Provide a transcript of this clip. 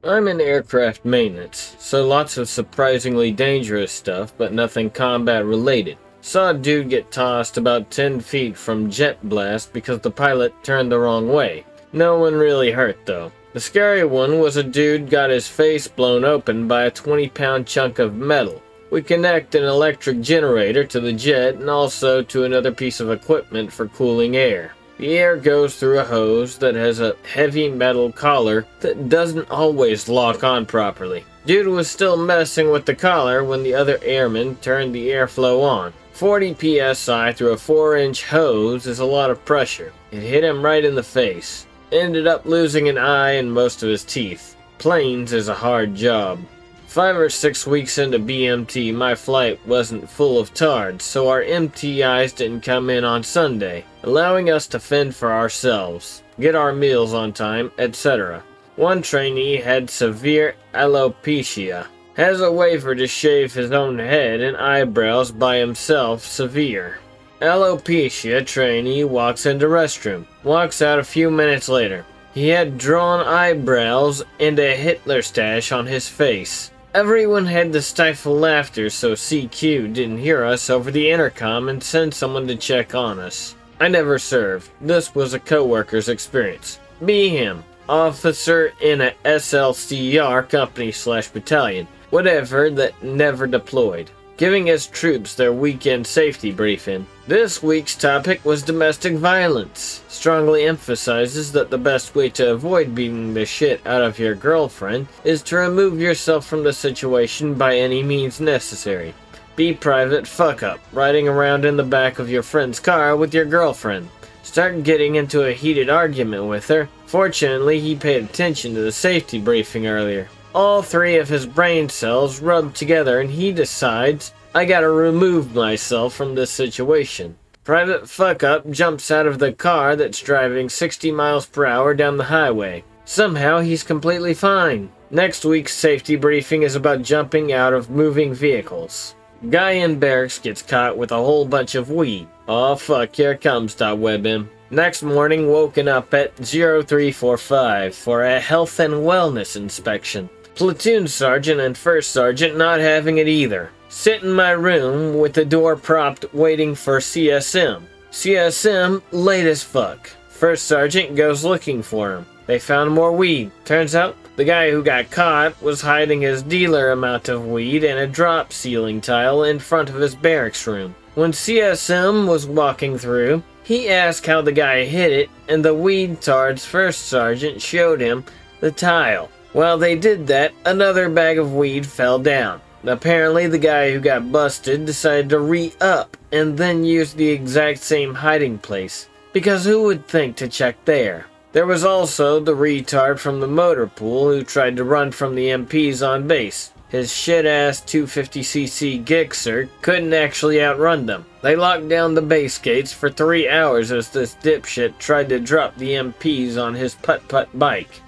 I'm in aircraft maintenance, so lots of surprisingly dangerous stuff, but nothing combat related. Saw a dude get tossed about 10 feet from jet blast because the pilot turned the wrong way. No one really hurt though. The scary one was a dude got his face blown open by a 20-pound chunk of metal. We connect an electric generator to the jet and also to another piece of equipment for cooling air. The air goes through a hose that has a heavy metal collar that doesn't always lock on properly. Dude was still messing with the collar when the other airman turned the airflow on. 40 psi through a 4-inch hose is a lot of pressure. It hit him right in the face. Ended up losing an eye and most of his teeth. Planes is a hard job. 5 or 6 weeks into BMT, my flight wasn't full of tards, so our MTIs didn't come in on Sunday, allowing us to fend for ourselves, get our meals on time, etc. One trainee had severe alopecia, has a waiver to shave his own head and eyebrows by himself, severe. Alopecia trainee walks into restroom, walks out a few minutes later. He had drawn eyebrows and a Hitler stash on his face. Everyone had to stifle laughter so CQ didn't hear us over the intercom and send someone to check on us. I never served. This was a co-worker's experience. Be him. Officer in a SLCR company/battalion. Whatever that never deployed. Giving his troops their weekend safety briefing. This week's topic was domestic violence. Strongly emphasizes that the best way to avoid beating the shit out of your girlfriend is to remove yourself from the situation by any means necessary. Be private fuck up, riding around in the back of your friend's car with your girlfriend. Start getting into a heated argument with her. Fortunately, he paid attention to the safety briefing earlier. All 3 of his brain cells rub together and he decides, I gotta remove myself from this situation. Private fuck up jumps out of the car that's driving 60 miles per hour down the highway. Somehow he's completely fine. Next week's safety briefing is about jumping out of moving vehicles. Guy in barracks gets caught with a whole bunch of weed. Aw fuck, here comes .webm. Next morning woken up at 0345 for a health and wellness inspection. Platoon sergeant and first sergeant not having it either. Sit in my room with the door propped waiting for CSM. CSM late as fuck. First sergeant goes looking for him. They found more weed. Turns out the guy who got caught was hiding his dealer amount of weed in a drop ceiling tile in front of his barracks room. When CSM was walking through, he asked how the guy hid it, and the weed tard's first sergeant showed him the tile. While they did that, another bag of weed fell down. Apparently, the guy who got busted decided to re-up and then use the exact same hiding place, because who would think to check there? There was also the retard from the motor pool who tried to run from the MPs on base. His shit-ass 250cc Gixxer couldn't actually outrun them. They locked down the base gates for 3 hours as this dipshit tried to drop the MPs on his putt-putt bike.